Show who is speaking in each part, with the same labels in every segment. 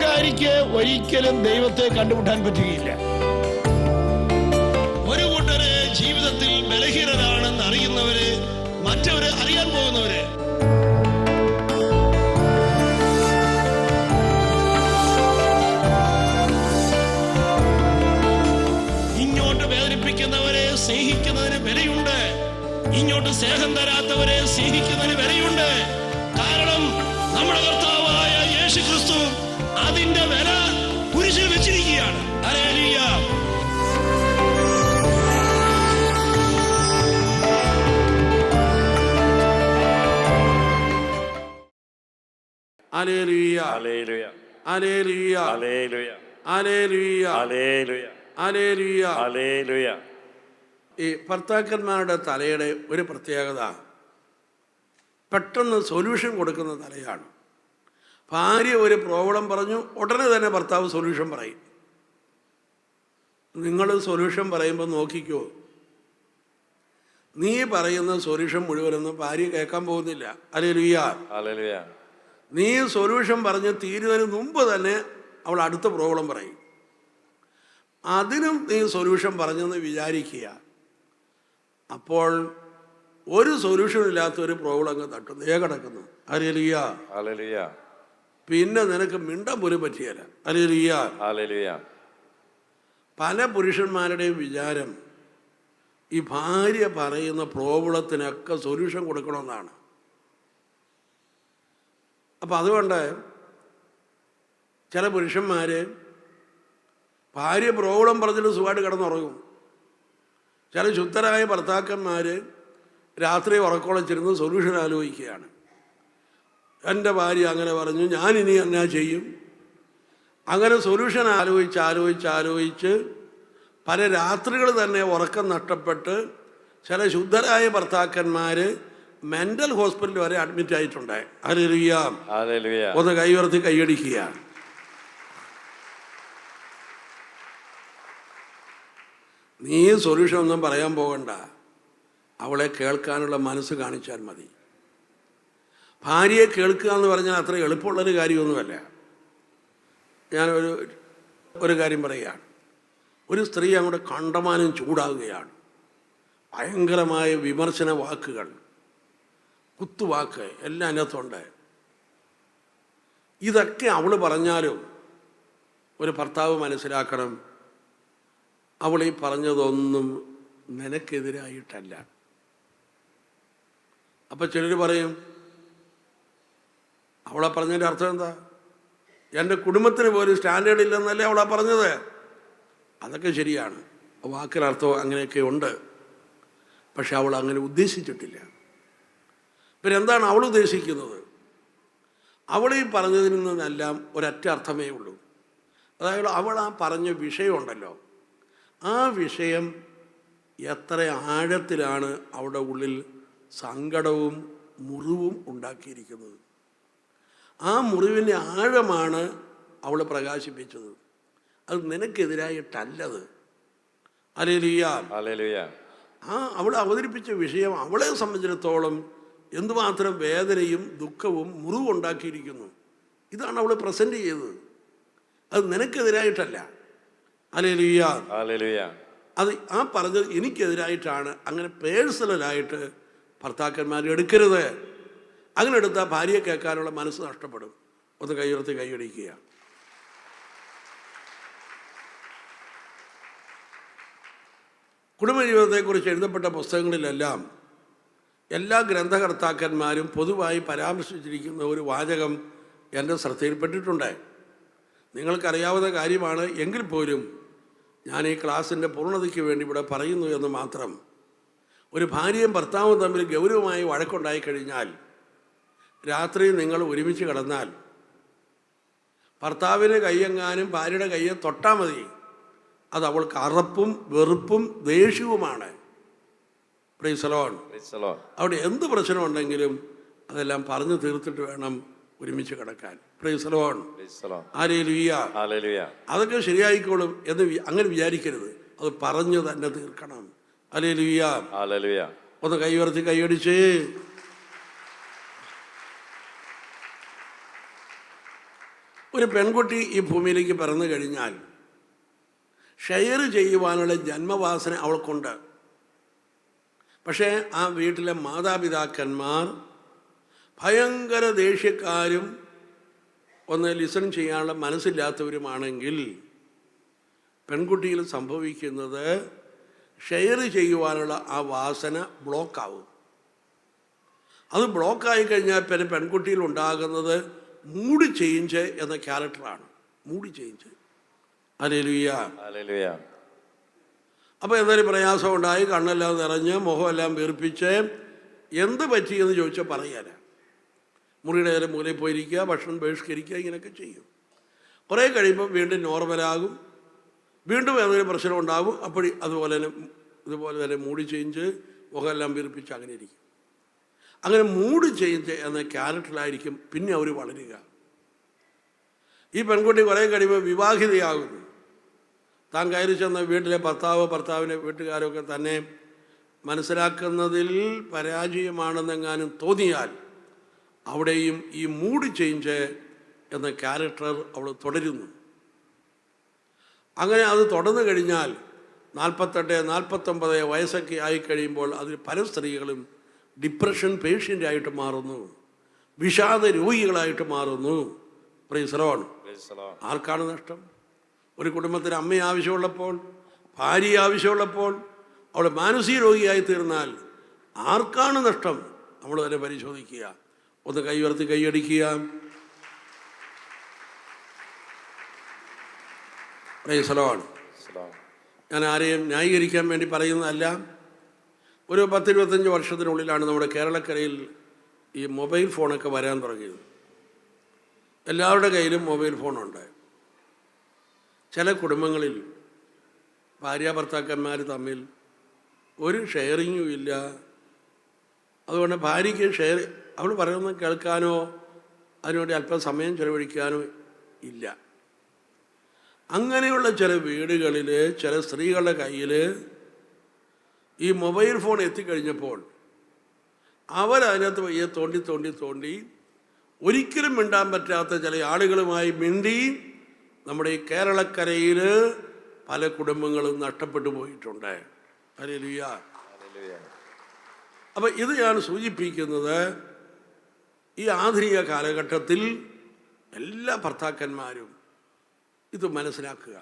Speaker 1: അഹങ്കാരിക്ക് ഒരിക്കലും ദൈവത്തെ കണ്ടുമുട്ടാൻ പറ്റുകയില്ല. ഒരു കൂട്ടര് ജീവിതത്തിൽ ബലഹീനരാണെന്ന് അറിയുന്നവര്, മറ്റവര് അറിയാൻ പോകുന്നവര്. ഇങ്ങോട്ട് വേദനിപ്പിക്കുന്നവരെ സ്നേഹിക്കുന്നതിന് വിലയുണ്ട്, ഇങ്ങോട്ട് സ്നേഹം തരാത്തവരെ സ്നേഹിക്കുന്നതിന് വിലയുണ്ട്. കാരണം നമ്മുടെ കർത്താവായ യേശു ക്രിസ്തു അതിന്റെ വില കുരിശിൽ വെച്ചിരിക്കുകയാണ്. Hallelujah.
Speaker 2: Hallelujah. Hallelujah. Hallelujah. Hallelujah. Hallelujah. Hallelujah. Hallelujah. ഈ ഭർത്താക്കന്മാരുടെ തലയുടെ ഒരു പ്രത്യേകത പെട്ടെന്ന് സൊല്യൂഷൻ കൊടുക്കുന്ന തലയാണ്. ഭാര്യ ഒരു പ്രോബ്ലം പറഞ്ഞു, ഉടനെ തന്നെ ഭർത്താവ് സൊല്യൂഷൻ പറയും. നിങ്ങൾ സൊല്യൂഷൻ പറയുമ്പോൾ നോക്കിക്കോ, നീ പറയുന്ന സൊല്യൂഷൻ മുഴുവനൊന്നും ഭാര്യ കേൾക്കാൻ പോകുന്നില്ല. ഹല്ലേലൂയ. ഹല്ലേലൂയ. നീ സൊല്യൂഷൻ പറഞ്ഞ് തീരുന്നതിന് മുമ്പ് തന്നെ അവൾ അടുത്ത പ്രോബ്ലം പറയും. അതിനും നീ സൊല്യൂഷൻ പറഞ്ഞെന്ന് വിചാരിക്കുക. അപ്പോൾ ഒരു സൊല്യൂഷൻ ഇല്ലാത്ത ഒരു പ്രോബ്ലം അങ്ങ് തട്ടും, ദേ കിടക്കുന്നു. ഹല്ലേലൂയ. ഹല്ലേലൂയ. പിന്നെ നിനക്ക് മിണ്ടാൻ പോലും പറ്റിയല്ല. ഹല്ലേലൂയ. ഹല്ലേലൂയ. പല പുരുഷന്മാരുടെയും വിചാരം ഈ ഭാര്യ പറയുന്ന പ്രോബ്ലത്തിനൊക്കെ സൊല്യൂഷൻ കൊടുക്കണമെന്നാണ്. അപ്പം അതുകൊണ്ട് ചില പുരുഷന്മാർ ഭാര്യ പ്രോബ്ലം പറഞ്ഞിട്ട് സുഖമായിട്ട് കിടന്നുറങ്ങും. ചില ശുദ്ധരായ ഭർത്താക്കന്മാർ രാത്രി ഉറക്കോളച്ചിരുന്ന് സൊല്യൂഷൻ ആലോചിക്കുകയാണ്. എൻ്റെ ഭാര്യ അങ്ങനെ പറഞ്ഞു, ഞാനിനി എന്നാ ചെയ്യും? അങ്ങനെ സൊല്യൂഷൻ ആലോചിച്ച് പല രാത്രികൾ തന്നെ ഉറക്കം നഷ്ടപ്പെട്ട് ചില ശുദ്ധരായ ഭർത്താക്കന്മാർ മെൻ്റൽ ഹോസ്പിറ്റൽ വരെ അഡ്മിറ്റ് ആയിട്ടുണ്ട്. ഹല്ലേലൂയ. ഹല്ലേലൂയ. ഒന്ന് കൈയുയർത്തി കൈയടിക്കുക. നീ സൊല്യൂഷൻ ഒന്നും പറയാൻ പോകണ്ട, അവളെ കേൾക്കാനുള്ള മനസ്സ് കാണിച്ചാൽ മതി. ഭാര്യയെ കേൾക്കുക എന്ന് പറഞ്ഞാൽ അത്ര എളുപ്പമുള്ളൊരു കാര്യമൊന്നുമല്ല. ഞാൻ ഒരു കാര്യം പറയുകയാണ്. ഒരു സ്ത്രീ അങ്ങോട്ട് കണ്ടമാനം ചൂടാകുകയാണ്. ഭയങ്കരമായ വിമർശന വാക്കുകൾ, കുത്തുവാക്ക് എല്ലാം അതിനകത്തുണ്ട്. ഇതൊക്കെ അവൾ പറഞ്ഞാലും ഒരു ഭർത്താവ് മനസ്സിലാക്കണം, അവൾ ഈ പറഞ്ഞതൊന്നും നിനക്കെതിരായിട്ടല്ല. അപ്പം ചിലർ പറയും, അവളെ പറഞ്ഞതിൻ്റെ അർത്ഥം എന്താ? എൻ്റെ കുടുംബത്തിന് പോലും സ്റ്റാൻഡേർഡ് ഇല്ലെന്നല്ലേ അവളാ പറഞ്ഞത്. അതൊക്കെ ശരിയാണ്, വാക്കിനർത്ഥം അങ്ങനെയൊക്കെ ഉണ്ട്. പക്ഷെ അവൾ അങ്ങനെ ഉദ്ദേശിച്ചിട്ടില്ല. പിന്നെ എന്താണ് അവൾ ഉദ്ദേശിക്കുന്നത്? അവൾ ഈ പറഞ്ഞതിൽ നിന്നെല്ലാം ഒരൊറ്റ അർത്ഥമേ ഉള്ളൂ. അതായത് അവൾ ആ പറഞ്ഞ വിഷയമുണ്ടല്ലോ, ആ വിഷയം എത്ര ആഴത്തിലാണ് അവളുടെ ഉള്ളിൽ സങ്കടവും മുറിവും ഉണ്ടാക്കിയിരിക്കുന്നത്. ആ മുറിവിൻ്റെ ആഴമാണ് അവൾ പ്രകാശിപ്പിച്ചത്. അത് നിനക്കെതിരായിട്ടല്ലത്. ഹല്ലേലൂയ. ഹല്ലേലൂയ. ആ അവൾ അവതരിപ്പിച്ച വിഷയം അവളെ സംബന്ധിച്ചിടത്തോളം എന്തുമാത്രം വേദനയും ദുഃഖവും മുറിവും ഉണ്ടാക്കിയിരിക്കുന്നു. ഇതാണ് അവൾ പ്രസൻറ്റ് ചെയ്തത്. അത് നിനക്കെതിരായിട്ടല്ല. ഹല്ലേലൂയ. ഹല്ലേലൂയ. അത് ആ പറഞ്ഞത് എനിക്കെതിരായിട്ടാണ്. അങ്ങനെ പേഴ്സണലായിട്ട് ഭർത്താക്കന്മാർ എടുക്കരുത്. അങ്ങനെ എടുത്താൽ ഭാര്യയെ കേൾക്കാനുള്ള മനസ്സ് നഷ്ടപ്പെടും. ഒന്ന് കൈയുയർത്തി കൈയടിക്കുക. കുടുംബജീവിതത്തെക്കുറിച്ച് എഴുതപ്പെട്ട പുസ്തകങ്ങളിലെല്ലാം എല്ലാ ഗ്രന്ഥകർത്താക്കന്മാരും പൊതുവായി പരാമർശിച്ചിരിക്കുന്ന ഒരു വാചകം എൻ്റെ ശ്രദ്ധയിൽപ്പെട്ടിട്ടുണ്ട്. നിങ്ങൾക്കറിയാവുന്ന കാര്യമാണ്, എങ്കിൽ പോലും ഞാൻ ഈ ക്ലാസ്സിൻ്റെ പൂർണ്ണതയ്ക്ക് വേണ്ടി ഇവിടെ പറയുന്നു എന്ന് മാത്രം. ഒരു ഭാര്യയും ഭർത്താവും തമ്മിൽ ഗൗരവമായി വഴക്കുണ്ടായിക്കഴിഞ്ഞാൽ രാത്രി നിങ്ങൾ ഒരുമിച്ച് കിടന്നാൽ ഭർത്താവിൻ്റെ കയ്യെങ്ങാനും ഭാര്യയുടെ കയ്യെ തൊട്ടാൽ മതി, അത് അവൾക്ക് അറപ്പും വെറുപ്പും ദേഷ്യവുമാണ്. Price the Lord. അവിടെ എന്ത് പ്രശ്നമുണ്ടെങ്കിലും അതെല്ലാം പറഞ്ഞു തീർത്തിട്ട് വേണം ഒരുമിച്ച് കിടക്കാൻ. Price the Lord. ഹല്ലേലൂയ. അതൊക്കെ ശരിയായിക്കോളും എന്ന് അങ്ങനെ വിചാരിക്കരുത്. അത് പറഞ്ഞു തന്നെ തീർക്കണം. ഹല്ലേലൂയ. ഹല്ലേലൂയ. ഒന്ന് കൈയുയർത്തി കൈയടിച്ചേ. ഒരു പെൺകുട്ടി ഈ ഭൂമിയിലേക്ക് പിറന്നു കഴിഞ്ഞാൽ ഷെയർ ചെയ്യുവാനുള്ള ജന്മവാസന അവൾക്കുണ്ട്. പക്ഷേ ആ വീട്ടിലെ മാതാപിതാക്കന്മാർ ഭയങ്കര ദേഷ്യക്കാരും ഒന്ന് ലിസൺ ചെയ്യാനുള്ള മനസ്സില്ലാത്തവരുമാണെങ്കിൽ പെൺകുട്ടിയിൽ സംഭവിക്കുന്നത് ഷെയർ ചെയ്യുവാനുള്ള ആ വാസന ബ്ലോക്കാവും. അത് ബ്ലോക്കായി കഴിഞ്ഞാൽ പിന്നെ പെൺകുട്ടിയിൽ ഉണ്ടാകുന്നത് മൂഡ് ചേഞ്ച് എന്ന ക്യാരക്ടറാണ്. Mood change. ഹല്ലേലൂയ. അപ്പോൾ എന്തെങ്കിലും പ്രയാസം ഉണ്ടായി, കണ്ണെല്ലാം നിറഞ്ഞ് മുഖമെല്ലാം വീർപ്പിച്ച് എന്ത് പറ്റിയെന്ന് ചോദിച്ചാൽ പറയാനാ. മുറിയുടെ നേരെ മൂലയിൽ പോയിരിക്കുക, ഭക്ഷണം ബഹിഷ്കരിക്കുക, ഇങ്ങനെയൊക്കെ ചെയ്യും. കുറേ കഴിയുമ്പോൾ വീണ്ടും നോർമലാകും, വീണ്ടും ഏതൊരു പ്രശ്നം ഉണ്ടാകും. അപ്പോൾ ഇതുപോലെ തന്നെ മൂഡ് ചേഞ്ച്, മുഖമെല്ലാം വീർപ്പിച്ച് അങ്ങനെ ഇരിക്കും. അങ്ങനെ മൂഡ് ചേഞ്ച് എന്ന ക്യാരക്ടറിലായിരിക്കും പിന്നെ അവർ വളരുക. ഈ പെൺകുട്ടി കുറേ കഴിയുമ്പോൾ വിവാഹിതയാകുന്നു. താൻ കയറി ചെന്ന വീട്ടിലെ ഭർത്താവിൻ്റെ വീട്ടുകാരൊക്കെ തന്നെ മനസ്സിലാക്കുന്നതിൽ പരാജയമാണെന്നെങ്ങാനും തോന്നിയാൽ അവിടെയും ഈ മൂഡ് ചേഞ്ച് എന്ന ക്യാരക്ടർ അവൾ തുടരുന്നു. അങ്ങനെ അത് തുടർന്നു കഴിഞ്ഞാൽ 48-49 വയസ്സൊക്കെ ആയിക്കഴിയുമ്പോൾ അതിൽ പല സ്ത്രീകളും ഡിപ്രഷൻ പേഷ്യൻ്റായിട്ട് മാറുന്നു, വിഷാദ രോഗികളായിട്ട് മാറുന്നു. Price the Lord. ആർക്കാണ് നഷ്ടം? ഒരു കുടുംബത്തിന് അമ്മ ആവശ്യമുള്ളപ്പോൾ, ഭാര്യ ആവശ്യമുള്ളപ്പോൾ അവൾ മാനസിക രോഗിയായി തീർന്നാൽ ആർക്കാണ് നഷ്ടം? നമ്മൾ തന്നെ പരിശോധിക്കുക. ഒന്ന് കൈ ഉയർത്തി കൈയടിക്കുക. Praise the Lord. ഞാൻ ആരെയും ന്യായീകരിക്കാൻ വേണ്ടി പറയുന്നതല്ല. ഒരു 10-25 വർഷത്തിനുള്ളിലാണ് നമ്മുടെ കേരളക്കരയിൽ ഈ മൊബൈൽ ഫോണൊക്കെ വരാൻ തുടങ്ങിയത്. എല്ലാവരുടെ കയ്യിലും മൊബൈൽ ഫോണുണ്ട്. ചില കുടുംബങ്ങളിൽ ഭാര്യാഭർത്താക്കന്മാർ തമ്മിൽ ഒരു ഷെയറിങ്ങും ഇല്ല. അതുകൊണ്ട് ഭാര്യയ്ക്ക് അവൾ പറയുന്നത് കേൾക്കാനോ അതിനുവേണ്ടി അല്പം സമയം ചെലവഴിക്കാനോ ഇല്ല. അങ്ങനെയുള്ള ചില വീടുകളിൽ ചില സ്ത്രീകളുടെ കയ്യിൽ ഈ മൊബൈൽ ഫോൺ എത്തിക്കഴിഞ്ഞപ്പോൾ അവരതിനകത്ത് വയ്യ തോണ്ടി ഒരിക്കലും മിണ്ടാൻ പറ്റാത്ത ചില ആളുകളുമായി മിണ്ടി നമ്മുടെ ഈ കേരളക്കരയിൽ പല കുടുംബങ്ങളും നഷ്ടപ്പെട്ടു പോയിട്ടുണ്ട്. ഹല്ലേലൂയ. അപ്പം ഇത് ഞാൻ സൂചിപ്പിക്കുന്നത് ഈ ആധുനിക കാലഘട്ടത്തിൽ എല്ലാ ഭർത്താക്കന്മാരും ഇത് മനസ്സിലാക്കുക.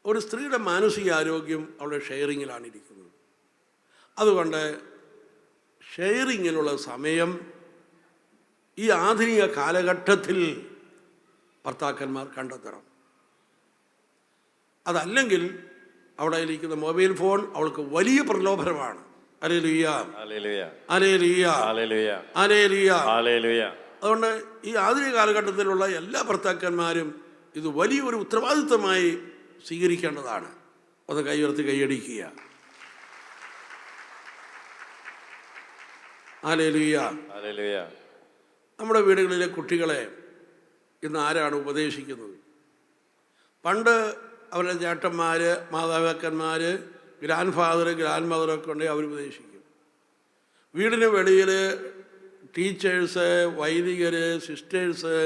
Speaker 2: ഒരു സ്ത്രീയുടെ മാനസികാരോഗ്യം അവളുടെ ഷെയറിങ്ങിലാണ് ഇരിക്കുന്നത്. അതുകൊണ്ട് ഷെയറിങ്ങിനുള്ള സമയം ഈ ആധുനിക കാലഘട്ടത്തിൽ ഭർത്താക്കന്മാർ കണ്ടെത്തണം. അതല്ലെങ്കിൽ അവിടെ ഇരിക്കുന്ന മൊബൈൽ ഫോൺ അവൾക്ക് വലിയ പ്രലോഭനമാണ്. Hallelujah, hallelujah, hallelujah, hallelujah. അതുകൊണ്ട് ഈ ആധുനിക കാലഘട്ടത്തിലുള്ള എല്ലാ ഭർത്താക്കന്മാരും ഇത് വലിയൊരു ഉത്തരവാദിത്വമായി സ്വീകരിക്കേണ്ടതാണ്. ഒന്ന് കൈ ഉയർത്തി കൈയടിക്കുക. Hallelujah, hallelujah. നമ്മുടെ വീടുകളിലെ കുട്ടികളെ ഇന്ന് ആരാണ് ഉപദേശിക്കുന്നത്? പണ്ട് അവരുടെ ചേട്ടന്മാർ, മാതാപിതാക്കന്മാർ, ഗ്രാൻഡ് ഫാദർ, ഗ്രാൻഡ് മദറൊക്കെ ഉണ്ടെങ്കിൽ അവർ ഉപദേശിക്കും. വീടിന് വെളിയിൽ ടീച്ചേഴ്സ്, വൈദികർ, സിസ്റ്റേഴ്സ്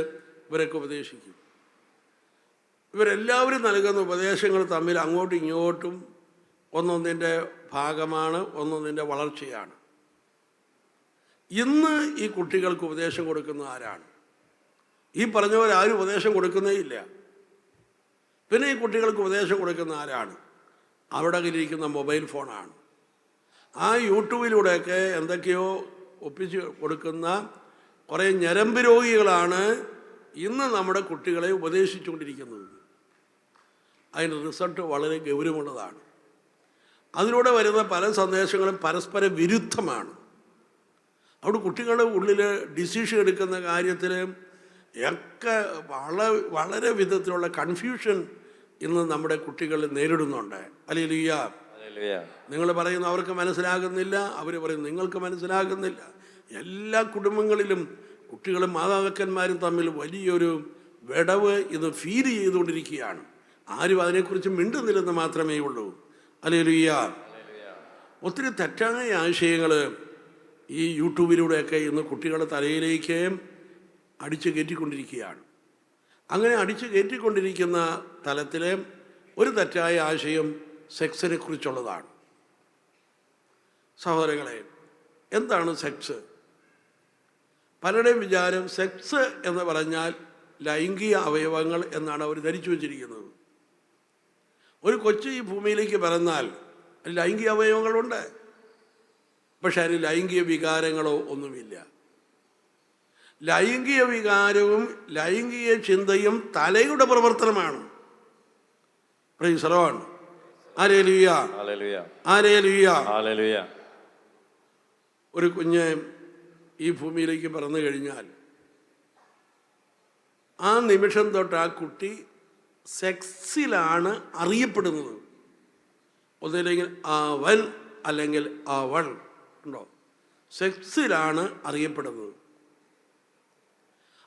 Speaker 2: ഇവരൊക്കെ ഉപദേശിക്കും. ഇവരെല്ലാവരും നൽകുന്ന ഉപദേശങ്ങൾ തമ്മിൽ അങ്ങോട്ടും ഇങ്ങോട്ടും ഒന്നൊന്നിൻ്റെ ഭാഗമാണ്, ഒന്നൊന്നിൻ്റെ വളർച്ചയാണ്. ഇന്ന് ഈ കുട്ടികൾക്ക് ഉപദേശം കൊടുക്കുന്ന ആരാണ്? ഈ പറഞ്ഞവരാരും ഉപദേശം കൊടുക്കുന്നേ ഇല്ല. പിന്നെ ഈ കുട്ടികൾക്ക് ഉപദേശം കൊടുക്കുന്ന ആരാണ്? അവിടെ കയ്യിലിരിക്കുന്ന മൊബൈൽ ഫോണാണ്. ആ യൂട്യൂബിലൂടെയൊക്കെ എന്തൊക്കെയോ ഒപ്പിച്ച് കൊടുക്കുന്ന കുറേ ഞരമ്പ് രോഗികളാണ് ഇന്ന് നമ്മുടെ കുട്ടികളെ ഉപദേശിച്ചുകൊണ്ടിരിക്കുന്നത്. അതിൻ്റെ റിസൾട്ട് വളരെ ഗൗരവമുള്ളതാണ്. അതിലൂടെ വരുന്ന പല സന്ദേശങ്ങളും പരസ്പര വിരുദ്ധമാണ്. അവിടെ കുട്ടികളുടെ ഉള്ളിൽ ഡിസിഷൻ എടുക്കുന്ന കാര്യത്തിൽ ഒക്കെ വളരെ വിധത്തിലുള്ള കൺഫ്യൂഷൻ ഇന്ന് നമ്മുടെ കുട്ടികൾ നേരിടുന്നുണ്ട്. ഹല്ലേലൂയ. നിങ്ങൾ പറയുന്നു അവർക്ക് മനസ്സിലാകുന്നില്ല, അവർ പറയുന്നു നിങ്ങൾക്ക് മനസ്സിലാകുന്നില്ല. എല്ലാ കുടുംബങ്ങളിലും കുട്ടികളും മാതാപിതാക്കന്മാരും തമ്മിൽ വലിയൊരു വിടവ് ഇത് ഫീൽ ചെയ്തുകൊണ്ടിരിക്കുകയാണ്. ആരും അതിനെക്കുറിച്ച് മിണ്ടുന്നില്ലെന്ന് മാത്രമേ ഉള്ളൂ. ഹല്ലേലൂയ. ഒത്തിരി തെറ്റായ ആശയങ്ങൾ ഈ യൂട്യൂബിലൂടെയൊക്കെ ഇന്ന് കുട്ടികളുടെ തലയിലേക്ക് അടിച്ചു കയറ്റിക്കൊണ്ടിരിക്കുകയാണ്. അങ്ങനെ അടിച്ചു കയറ്റിക്കൊണ്ടിരിക്കുന്ന തലത്തിലെ ഒരു തെറ്റായ ആശയം സെക്സിനെ കുറിച്ചുള്ളതാണ്. സഹോദരങ്ങളെ, എന്താണ് സെക്സ്? പലരുടെയും വിചാരം സെക്സ് എന്ന് പറഞ്ഞാൽ ലൈംഗിക അവയവങ്ങൾ എന്നാണ് അവർ ധരിച്ചു വച്ചിരിക്കുന്നത്. ഒരു കൊച്ചു ഈ ഭൂമിയിലേക്ക് പിറന്നാൽ ലൈംഗിക അവയവങ്ങളുണ്ട്, പക്ഷെ അതിന് ലൈംഗിക വികാരങ്ങളോ ഒന്നുമില്ല. ലൈംഗിക വികാരവും ലൈംഗിക ചിന്തയും തലയുടെ പ്രവർത്തനമാണ്. Price the Lord. Hallelujah, hallelujah, hallelujah. ഒരു കുഞ്ഞ് ഈ ഭൂമിയിലേക്ക് പിറന്നു കഴിഞ്ഞാൽ ആ നിമിഷം തൊട്ട് ആ കുട്ടി സെക്സിലാണ് അറിയപ്പെടുന്നത്. ഒന്നില്ലെങ്കിൽ അവൻ അല്ലെങ്കിൽ അവൾ ഉണ്ടോ, സെക്സിലാണ് അറിയപ്പെടുന്നത്.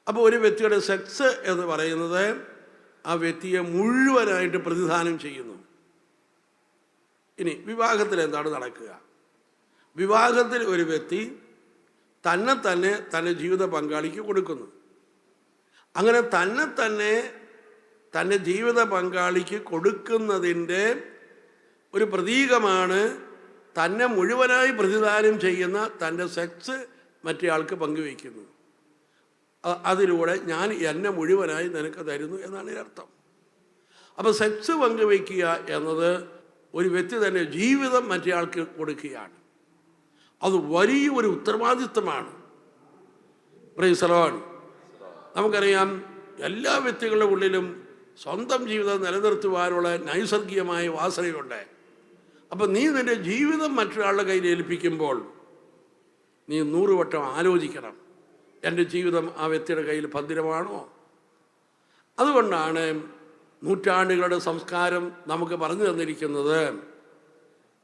Speaker 2: അപ്പോൾ ഒരു വ്യക്തിയുടെ സെക്സ് എന്ന് പറയുന്നത് ആ വ്യക്തിയെ മുഴുവനായിട്ട് പ്രതിദാനം ചെയ്യുന്നു. ഇനി വിവാഹത്തിൽ എന്താണ് നടക്കുക? വിവാഹത്തിൽ ഒരു വ്യക്തി തന്നെ തൻ്റെ ജീവിത പങ്കാളിക്ക് കൊടുക്കുന്നു. അങ്ങനെ തൻ്റെ ജീവിത പങ്കാളിക്ക് കൊടുക്കുന്നതിൻ്റെ ഒരു പ്രതീകമാണ് തന്നെ മുഴുവനായി പ്രതിദാനം ചെയ്യുന്ന തൻ്റെ സെക്സ് മറ്റേ ആൾക്ക് പങ്കുവയ്ക്കുന്നു. അതിലൂടെ ഞാൻ എന്നെ മുഴുവനായി നിനക്ക് തരുന്നു എന്നാണ് ഇതിനർത്ഥം. അപ്പോൾ സെക്സ് പങ്കുവയ്ക്കുക എന്നത് ഒരു വ്യക്തി തന്നെ ജീവിതം മറ്റേ ആൾക്ക് കൊടുക്കുകയാണ്. അത് വലിയൊരു ഉത്തരവാദിത്വമാണ്. Price the Lord. നമുക്കറിയാം, എല്ലാ വ്യക്തികളുടെ ഉള്ളിലും സ്വന്തം ജീവിതം നിലനിർത്തുവാനുള്ള നൈസർഗികമായ വാസനയുണ്ട്. അപ്പം നീ നിൻ്റെ ജീവിതം മറ്റൊരാളുടെ കയ്യിൽ ഏൽപ്പിക്കുമ്പോൾ നീ 100 വട്ടം ആലോചിക്കണം, എൻ്റെ ജീവിതം ആ വ്യക്തിയുടെ കയ്യിൽ ഭദ്രമാണോ? അതുകൊണ്ടാണ് നൂറ്റാണ്ടുകളുടെ സംസ്കാരം നമുക്ക് പറഞ്ഞു തന്നിരിക്കുന്നത്,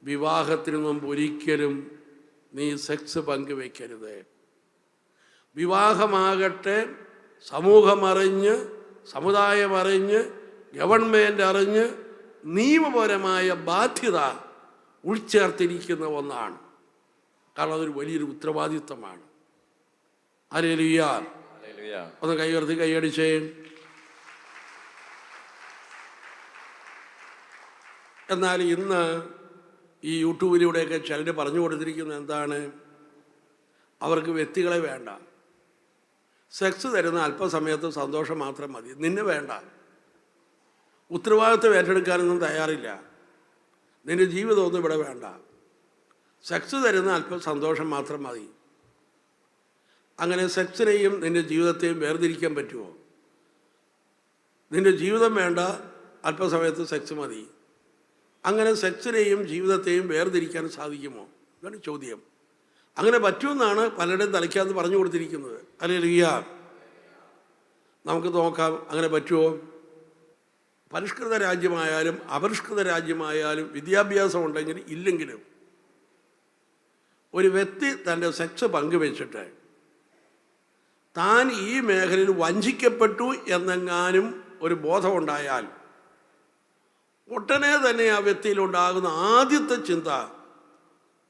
Speaker 2: വിവാഹത്തിന് മുമ്പ് ഒരിക്കലും നീ സെക്സ് പങ്കുവയ്ക്കരുത്. വിവാഹമാകട്ടെ സമൂഹം അറിഞ്ഞ്, സമുദായം അറിഞ്ഞ്, ഗവൺമെൻറ് അറിഞ്ഞ് നിയമപരമായ ബാധ്യത ഉൾച്ചേർത്തിരിക്കുന്ന ഒന്നാണ്. കാരണം അതൊരു വലിയൊരു ഉത്തരവാദിത്വമാണ്. ഹല്ലേലൂയ. ഒന്ന് കൈയുയർത്തി കൈയടിച്ചേ. എന്നാൽ ഇന്ന് ഈ യൂട്യൂബിലൂടെയൊക്കെ ചിലർ പറഞ്ഞു കൊടുത്തിരിക്കുന്നത് എന്താണ്? അവർക്ക് വ്യക്തികളെ വേണ്ട, സെക്സ് തരുന്ന അല്പസമയത്ത് സന്തോഷം മാത്രം മതി, നിന്നെ വേണ്ട, ഉത്തരവാദിത്വം ഏറ്റെടുക്കാനൊന്നും തയ്യാറില്ല, നിന്റെ ജീവിതമൊന്നും ഇവിടെ വേണ്ട, സെക്സ് തരുന്ന അല്പം സന്തോഷം മാത്രം മതി. അങ്ങനെ സെക്സിനെയും നിന്റെ ജീവിതത്തെയും വേർതിരിക്കാൻ പറ്റുമോ? നിന്റെ ജീവിതം വേണ്ട, അല്പസമയത്ത് സെക്സ് മതി. അങ്ങനെ സെക്സിനെയും ജീവിതത്തെയും വേർതിരിക്കാൻ സാധിക്കുമോ? ഇതാണ് ചോദ്യം. അങ്ങനെ പറ്റുമെന്നാണ് പലരുടെയും തലയ്ക്കകത്ത് പറഞ്ഞു കൊടുത്തിരിക്കുന്നത്. ഹല്ലേലൂയ. നമുക്ക് നോക്കാം, അങ്ങനെ പറ്റുമോ? പരിഷ്കൃത രാജ്യമായാലും അപരിഷ്കൃത രാജ്യമായാലും വിദ്യാഭ്യാസം ഉണ്ടെങ്കിൽ ഇല്ലെങ്കിലും ഒരു വ്യക്തി തൻ്റെ സെക്സ് പങ്കുവെച്ചിട്ട് താൻ ഈ മേഖലയിൽ വഞ്ചിക്കപ്പെട്ടു എന്നെങ്ങാനും ഒരു ബോധമുണ്ടായാൽ ഉടനെ തന്നെ ആ വ്യക്തിയിലുണ്ടാകുന്ന ആദ്യത്തെ ചിന്ത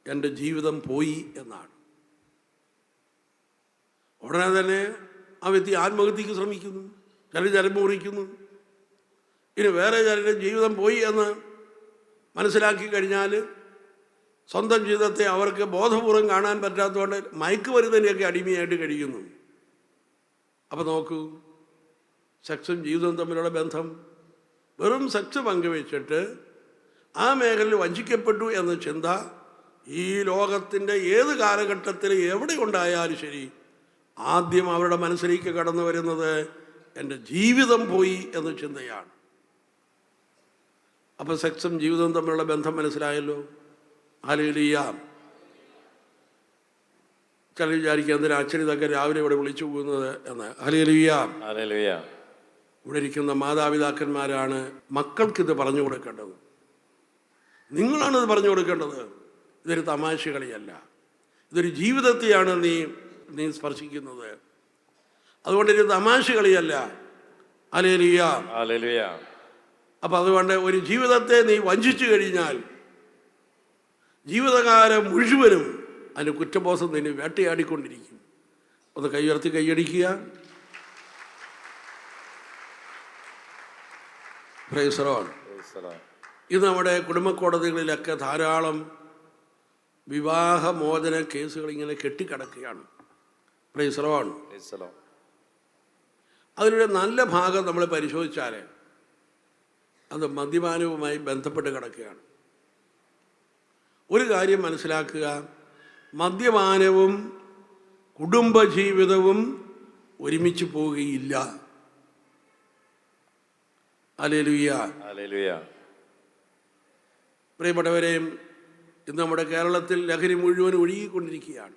Speaker 2: എൻ്റെ ജീവിതം പോയി എന്നാണ്. ഉടനെ തന്നെ ആ വ്യക്തി ആത്മഹത്യക്ക് ശ്രമിക്കുന്നു, ചിലർ ജലം മുറിക്കുന്നു. ഇനി വേറെ ചിലരുടെ ജീവിതം പോയി എന്ന് മനസ്സിലാക്കി കഴിഞ്ഞാൽ സ്വന്തം ജീവിതത്തെ അവർക്ക് ബോധപൂർവം കാണാൻ പറ്റാത്തതുകൊണ്ട് മയക്കുമരുന്നിനെയൊക്കെ അടിമയായിട്ട് കഴിയുന്നു. അപ്പം നോക്കൂ, സെക്സും ജീവിതവും തമ്മിലുള്ള ബന്ധം. വെറും സെക്സ് പങ്കുവെച്ചിട്ട് ആ മേഖലയിൽ വഞ്ചിക്കപ്പെട്ടു എന്ന ചിന്ത ഈ ലോകത്തിൻ്റെ ഏത് കാലഘട്ടത്തിൽ എവിടെ ഉണ്ടായാലും ശരി, ആദ്യം അവരുടെ മനസ്സിലേക്ക് കടന്നു വരുന്നത് എൻ്റെ ജീവിതം പോയി എന്ന ചിന്തയാണ്. അപ്പോൾ സെക്സും ജീവിതവും തമ്മിലുള്ള ബന്ധം മനസ്സിലായല്ലോ. ഹല്ലേലൂയ. ചിലർ വിചാരിക്കുക എന്തിനാ അച്ഛൻ ഇതൊക്കെ രാവിലെ ഇവിടെ വിളിച്ചു പോകുന്നത് എന്ന്. ഹല്ലേലൂയ. ഇവിടെ ഇരിക്കുന്ന മാതാപിതാക്കന്മാരാണ് മക്കൾക്കിത് പറഞ്ഞു കൊടുക്കേണ്ടത്. നിങ്ങളാണിത് പറഞ്ഞു കൊടുക്കേണ്ടത്. ഇതൊരു തമാശ കളിയല്ല, ഇതൊരു ജീവിതത്തെയാണ് നീ സ്പർശിക്കുന്നത്. അതുകൊണ്ട് ഒരു തമാശ കളിയല്ല. ഹല്ലേലൂയ. അപ്പം അതുകൊണ്ട് ഒരു ജീവിതത്തെ നീ വഞ്ചിച്ചു കഴിഞ്ഞാൽ ജീവിതകാലം മുഴുവനും അതിൻ്റെ കുറ്റബോധം നിന്നെ വേട്ടയാടിക്കൊണ്ടിരിക്കും. ഒന്ന് കൈയുയർത്തി കൈയടിക്കുക. Praise the Lord. ഇത് നമ്മുടെ കുടുംബ കോടതികളിലൊക്കെ ധാരാളം വിവാഹമോചന കേസുകൾ ഇങ്ങനെ കെട്ടിക്കിടക്കുകയാണ്. Price the Lord. അതിലൊരു നല്ല ഭാഗം നമ്മൾ പരിശോധിച്ചാൽ അത് മദ്യപാനവുമായി ബന്ധപ്പെട്ട് കിടക്കുകയാണ്. ഒരു കാര്യം മനസ്സിലാക്കുക, മദ്യപാനവും കുടുംബജീവിതവും ഒരുമിച്ച് പോവുകയില്ല. ഹല്ലേലൂയ. പ്രിയപ്പെട്ടവരെ, ഇന്ന് നമ്മുടെ കേരളത്തിൽ ലഹരി മുഴുവൻ ഒഴുകിക്കൊണ്ടിരിക്കുകയാണ്.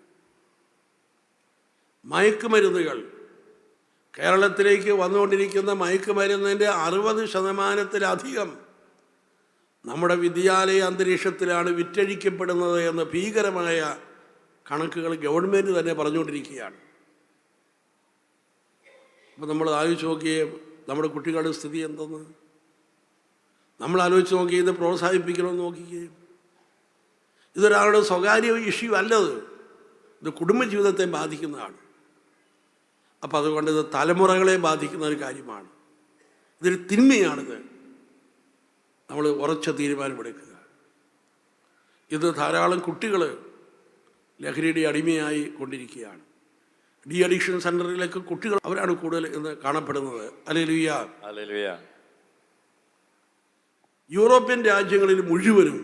Speaker 2: മയക്കുമരുന്നുകൾ, കേരളത്തിലേക്ക് വന്നുകൊണ്ടിരിക്കുന്ന മയക്കുമരുന്നിൻ്റെ 60% നമ്മുടെ വിദ്യാലയ അന്തരീക്ഷത്തിലാണ് വിറ്റഴിക്കപ്പെടുന്നത് എന്ന ഭീകരമായ കണക്കുകൾ ഗവൺമെൻറ് തന്നെ പറഞ്ഞുകൊണ്ടിരിക്കുകയാണ്. അപ്പോൾ നമ്മൾ ആലോചിച്ച് നോക്കിയേ നമ്മുടെ കുട്ടികളുടെ സ്ഥിതി എന്തെന്ന്. നമ്മൾ ആലോചിച്ച് നോക്കി ഇത് പ്രോത്സാഹിപ്പിക്കണമെന്ന് നോക്കിക്കേ. ഇതൊരാളുടെ സ്വകാര്യ ഇഷ്യൂ അല്ലത്, ഇത് കുടുംബജീവിതത്തെ ബാധിക്കുന്നതാണ്. അപ്പം അതുകൊണ്ട് ഇത് തലമുറകളെ ബാധിക്കുന്ന ഒരു കാര്യമാണ്. ഇതൊരു തിന്മയാണിത്. നമ്മൾ ഉറച്ച തീരുമാനമെടുക്കുക. ഇത് ധാരാളം കുട്ടികൾ ലഹരിയുടെ അടിമയായി കൊണ്ടിരിക്കുകയാണ്. ഡി അഡിക്ഷൻ സെൻ്ററിലേക്ക് കുട്ടികൾ അവരാണ് കൂടുതൽ ഇന്ന് കാണപ്പെടുന്നത്. ഹല്ലേലൂയ. യൂറോപ്യൻ രാജ്യങ്ങളിൽ മുഴുവനും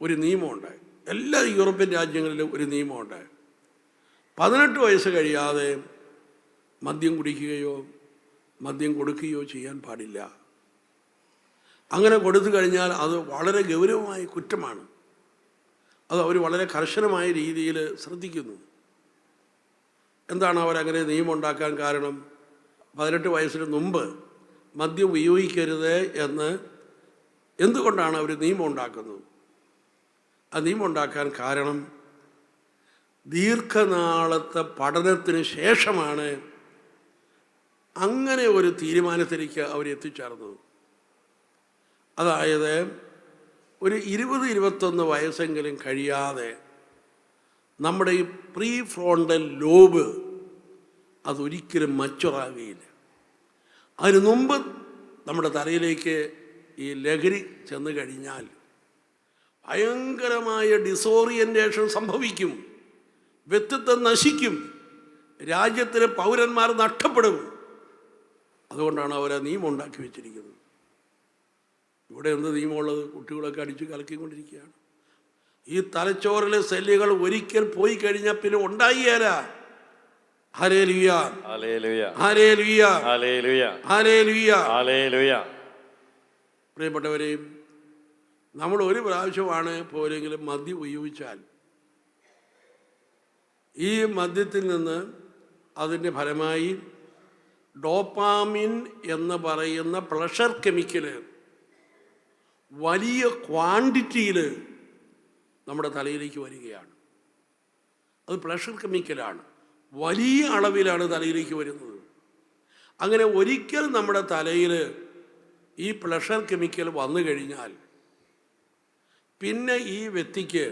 Speaker 2: ഒരു നിയമമുണ്ട്. എല്ലാ യൂറോപ്യൻ രാജ്യങ്ങളിലും ഒരു നിയമമുണ്ട്. 18 വയസ്സ് കഴിയാതെ മദ്യം കുടിക്കുകയോ മദ്യം കൊടുക്കുകയോ ചെയ്യാൻ പാടില്ല. അങ്ങനെ കൊടുത്തു കഴിഞ്ഞാൽ അത് വളരെ ഗൗരവമായ കുറ്റമാണ്. അത് അവർ വളരെ കർശനമായ രീതിയിൽ ശ്രദ്ധിക്കുന്നു. എന്താണ് അവരങ്ങനെ നിയമം ഉണ്ടാക്കാൻ കാരണം? 18 വയസ്സിന് മുമ്പ് മദ്യം ഉപയോഗിക്കരുത് എന്ന് എന്തുകൊണ്ടാണ് അവർ നിയമം ഉണ്ടാക്കുന്നത്? ആ നിയമം ഉണ്ടാക്കാൻ കാരണം ദീർഘനാളത്തെ പഠനത്തിന് ശേഷമാണ് അങ്ങനെ ഒരു തീരുമാനത്തിലേക്ക് അവർ എത്തിച്ചേർന്നത്. അതായത് ഒരു 20-21 വയസ്സെങ്കിലും കഴിയാതെ നമ്മുടെ ഈ പ്രീ ഫ്രോണ്ടൽ ലോബ് അതൊരിക്കലും മച്ചുറാകുകയില്ല. അതിനു മുമ്പ് നമ്മുടെ തലയിലേക്ക് ഈ ലഹരി ചെന്ന് കഴിഞ്ഞാൽ ഭയങ്കരമായ ഡിസോറിയൻറ്റേഷൻ സംഭവിക്കും, വ്യക്തിത്വം നശിക്കും, രാജ്യത്തിലെ പൗരന്മാർ നഷ്ടപ്പെടും. അതുകൊണ്ടാണ് അവർ നിയമം ഉണ്ടാക്കി വെച്ചിരിക്കുന്നത്. ഇവിടെ എന്ത് നിയമമുള്ളത്? കുട്ടികളൊക്കെ അടിച്ച് കലക്കിക്കൊണ്ടിരിക്കുകയാണ്. ഈ തലച്ചോറിലെ സെല്ലുകൾ ഒരിക്കൽ പോയി കഴിഞ്ഞാൽ പിന്നെ ഉണ്ടായില്ല. Hallelujah, hallelujah, hallelujah. പ്രിയപ്പെട്ടവരെയും, നമ്മൾ ഒരു പ്രാവശ്യമാണ് പോലെങ്കിലും മദ്യം ഉപയോഗിച്ചാൽ ഈ മദ്യത്തിൽ നിന്ന് അതിൻ്റെ ഫലമായി ഡോപ്പാമിൻ എന്ന് പറയുന്ന പ്ലഷർ കെമിക്കല് വലിയ ക്വാണ്ടിറ്റിയിൽ നമ്മുടെ തലയിലേക്ക് വരികയാണ്. അത് പ്ലഷർ കെമിക്കലാണ്, വലിയ അളവിലാണ് തലയിലേക്ക് വരുന്നത്. അങ്ങനെ ഒരിക്കൽ നമ്മുടെ തലയിൽ ഈ പ്ലഷർ കെമിക്കൽ വന്നു കഴിഞ്ഞാൽ പിന്നെ ഈ വ്യക്തിക്ക്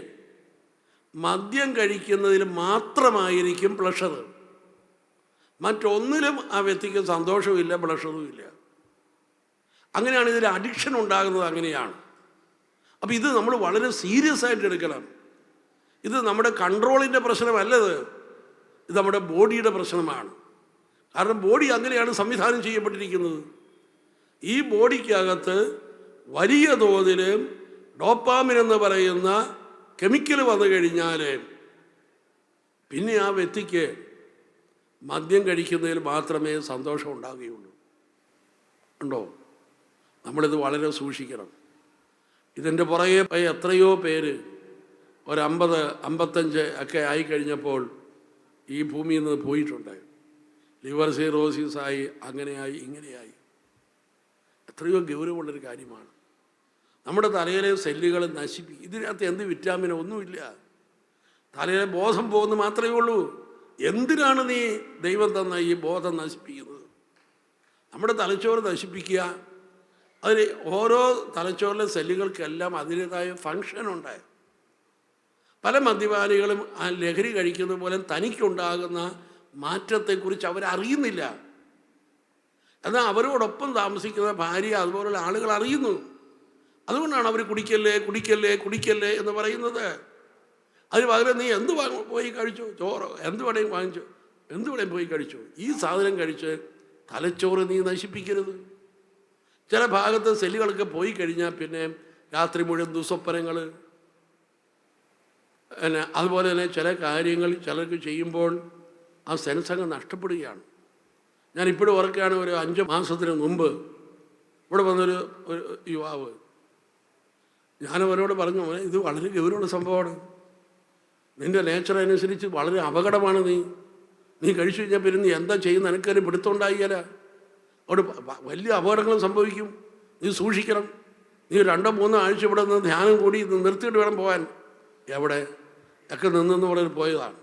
Speaker 2: മദ്യം കഴിക്കുന്നതിൽ മാത്രമായിരിക്കും പ്ലഷർ. മറ്റൊന്നിലും ആ വ്യക്തിക്ക് സന്തോഷമില്ല, പ്ലഷറും ഇല്ല. അങ്ങനെയാണ് ഇതിൽ അഡിക്ഷൻ ഉണ്ടാകുന്നത്. അങ്ങനെയാണ്. അപ്പം ഇത് നമ്മൾ വളരെ സീരിയസ് ആയിട്ട് എടുക്കണം. ഇത് നമ്മുടെ കൺട്രോളിൻ്റെ പ്രശ്നമല്ലത്, ഇത് നമ്മുടെ ബോഡിയുടെ പ്രശ്നമാണ്. കാരണം ബോഡി അങ്ങനെയാണ് സംവിധാനം ചെയ്യപ്പെട്ടിരിക്കുന്നത്. ഈ ബോഡിക്കകത്ത് വലിയ തോതിൽ ഡോപ്പാമിൻ എന്ന് പറയുന്ന കെമിക്കൽ വന്നു കഴിഞ്ഞാൽ പിന്നെ ആ വ്യക്തിക്ക് മദ്യം കഴിക്കുന്നതിൽ മാത്രമേ സന്തോഷം ഉണ്ടാകുകയുള്ളൂ. ഉണ്ടോ? നമ്മളിത് വളരെ സൂക്ഷിക്കണം. ഇതിൻ്റെ പുറകെ എത്രയോ പേര് ഒരു 50-55 ഒക്കെ ആയിക്കഴിഞ്ഞപ്പോൾ ഈ ഭൂമിയിൽ നിന്ന് പോയിട്ടുണ്ട്. ലിവർ സിറോസിസായി, അങ്ങനെയായി, ഇങ്ങനെയായി. എത്രയോ ഗൗരവമുള്ളൊരു കാര്യമാണ്. നമ്മുടെ തലയിലെ സെല്ലുകൾ നശിപ്പിക്കും. ഇതിനകത്ത് എന്ത് വിറ്റാമിനോ ഒന്നുമില്ല. തലയിലെ ബോധം പോകുന്നത് മാത്രമേ ഉള്ളൂ. എന്തിനാണ് നീ ദൈവം തന്ന ഈ ബോധം നശിപ്പിക്കുന്നത്? നമ്മുടെ തലച്ചോറ് നശിപ്പിക്കുക. അതിൽ ഓരോ തലച്ചോറിലെ സെല്ലുകൾക്കെല്ലാം അതിൻ്റെതായ ഫങ്ഷനുണ്ട്. പല മദ്യപാനികളും ആ ലഹരി കഴിക്കുന്നത് പോലെ തനിക്കുണ്ടാകുന്ന മാറ്റത്തെക്കുറിച്ച് അവരറിയുന്നില്ല. എന്നാൽ അവരോടൊപ്പം താമസിക്കുന്ന ഭാര്യ അതുപോലുള്ള ആളുകൾ അറിയുന്നു. അതുകൊണ്ടാണ് അവർ കുടിക്കല്ലേ കുടിക്കല്ലേ കുടിക്കല്ലേ എന്ന് പറയുന്നത്. അതിന് പകരം നീ എന്ത് പോയി കഴിച്ചോ, ചോറോ എന്ത് വേണേലും വാങ്ങിച്ചോ, എന്ത് വേണേലും പോയി കഴിച്ചോ, ഈ സാധനം കഴിച്ച് തലച്ചോറ് നീ നശിപ്പിക്കരുത്. ചില ഭാഗത്ത് സെല്ലുകളൊക്കെ പോയി കഴിഞ്ഞാൽ പിന്നെ രാത്രി മുഴുവൻ ദുസ്വപ്നങ്ങൾ, അതുപോലെ തന്നെ ചില കാര്യങ്ങൾ ചിലർക്ക് ചെയ്യുമ്പോൾ ആ സെൻസ് അങ്ങ് നഷ്ടപ്പെടുകയാണ്. ഞാനിപ്പോഴും ഓർക്കുകയാണ്, ഒരു 5 മാസത്തിന് മുമ്പ് ഇവിടെ വന്നൊരു യുവാവ്, ഞാനവരോട് പറഞ്ഞു, ഇത് വളരെ ഗൗരവമുള്ള സംഭവമാണ്, നിൻ്റെ നേച്ചർ അനുസരിച്ച് വളരെ അപകടമാണ്, നീ കഴിച്ചു കഴിഞ്ഞാൽ പിന്നെ നീ എന്താ ചെയ്യുന്ന എനിക്കൊരു പിടുത്തമുണ്ടായില്ല, അവിടെ വലിയ അപകടങ്ങളും സംഭവിക്കും, നീ സൂക്ഷിക്കണം, നീ 2-3 ആഴ്ച ഇവിടെ നിന്ന് ധ്യാനം കൂടി നിർത്തിയിട്ട് വേണം പോകാൻ. എവിടെ ഒക്കെ നിന്നെന്ന് പറഞ്ഞ് പോയതാണ്.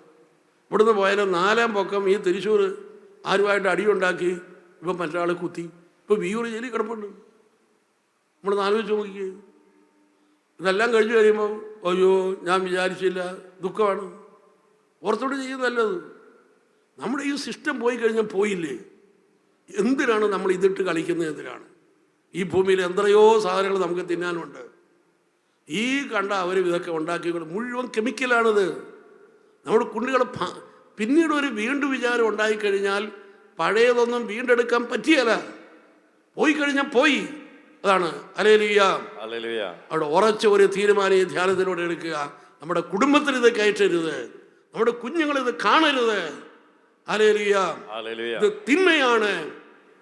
Speaker 2: ഇവിടുന്ന് പോയാലും 4-ാം പൊക്കം ഈ തൃശ്ശൂർ ആരുമായിട്ട് അടിയുണ്ടാക്കി ഇപ്പം മറ്റൊരാളെ കുത്തി, ഇപ്പോൾ വിയൂർ ജയിലിൽ കിടപ്പുണ്ട്. നമ്മളൊന്ന് ആലോചിച്ച് നോക്കിയേ. ഇതെല്ലാം കഴിഞ്ഞ് കഴിയുമ്പോൾ അയ്യോ ഞാൻ വിചാരിച്ചില്ല, ദുഃഖമാണ്. ഓർത്തോട് ചെയ്യുന്നതല്ലത്. നമ്മുടെ ഈ സിസ്റ്റം പോയി കഴിഞ്ഞാൽ പോയില്ലേ. എന്തിനാണ് നമ്മൾ ഇതിട്ട് കളിക്കുന്നത്? എന്തിനാണ്? ഈ ഭൂമിയിൽ എത്രയോ സാധനങ്ങൾ നമുക്ക് തിന്നാനുണ്ട്. ഈ കണ്ട അവർ ഇതൊക്കെ ഉണ്ടാക്കിക്കൊണ്ട് മുഴുവൻ കെമിക്കലാണിത്. നമ്മുടെ കുട്ടികൾ പിന്നീട് ഒരു വീണ്ടും വിചാരം ഉണ്ടായിക്കഴിഞ്ഞാൽ പഴയതൊന്നും വീണ്ടെടുക്കാൻ പറ്റിയല്ല, പോയി കഴിഞ്ഞാൽ പോയി. അതാണ് ഹല്ലേലൂയ. അവിടെ ഉറച്ച ഒരു തീരുമാനം ഈ ധ്യാനത്തിലൂടെ എടുക്കുക. നമ്മുടെ കുടുംബത്തിൽ ഇത് കയറ്റരുത്, നമ്മുടെ കുഞ്ഞുങ്ങൾ ഇത് കാണരുത്. ഹല്ലേലൂയ. ഇത് തിന്മയാണ്.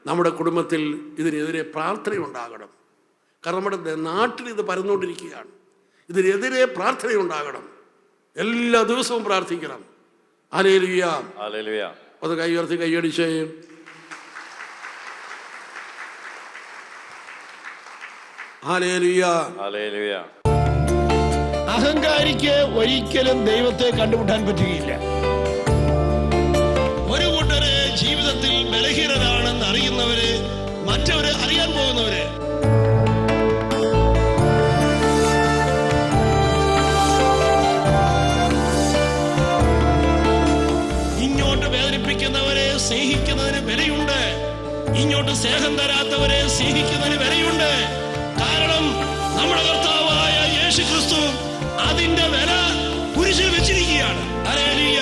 Speaker 2: നമ്മുടെ കുടുംബത്തിൽ ഇതിനെതിരെ പ്രാർത്ഥനയുണ്ടാകണം. കാരണം നമ്മുടെ നാട്ടിൽ ഇത് പരന്നുകൊണ്ടിരിക്കുകയാണ്. ഇതിനെതിരെ പ്രാർത്ഥനയുണ്ടാകണം. എല്ലാ ദിവസവും പ്രാർത്ഥിക്കണം. ഹല്ലേലൂയ. അത് കൈ ഉയർത്തി കൈയടിച്ചേ. ഹല്ലേലൂയ.
Speaker 1: അഹങ്കാരിക്ക് ഒരിക്കലും ദൈവത്തെ കണ്ടുമുട്ടാൻ പറ്റുകയില്ല. ഒരു കൂട്ടര് ജീവിതത്തിൽ ബലഹീനരാണെന്ന് അറിയുന്നവര്, മറ്റവര് അറിയാൻ പോകുന്നവര്. ഇങ്ങോട്ട് വേദനിപ്പിക്കുന്നവരെ സ്നേഹിക്കുന്നതിന് വിലയുണ്ട്, ഇങ്ങോട്ട് സ്നേഹം തരാത്തവരെ സ്നേഹിക്കുന്നതിന് വിലയുണ്ട്. കാരണം നമ്മുടെ കർത്താവായ യേശു ക്രിസ്തു അതിന്റെ വില കുരിശിൽ വെച്ചിരിക്കുകയാണ്. ഹല്ലേലൂയ.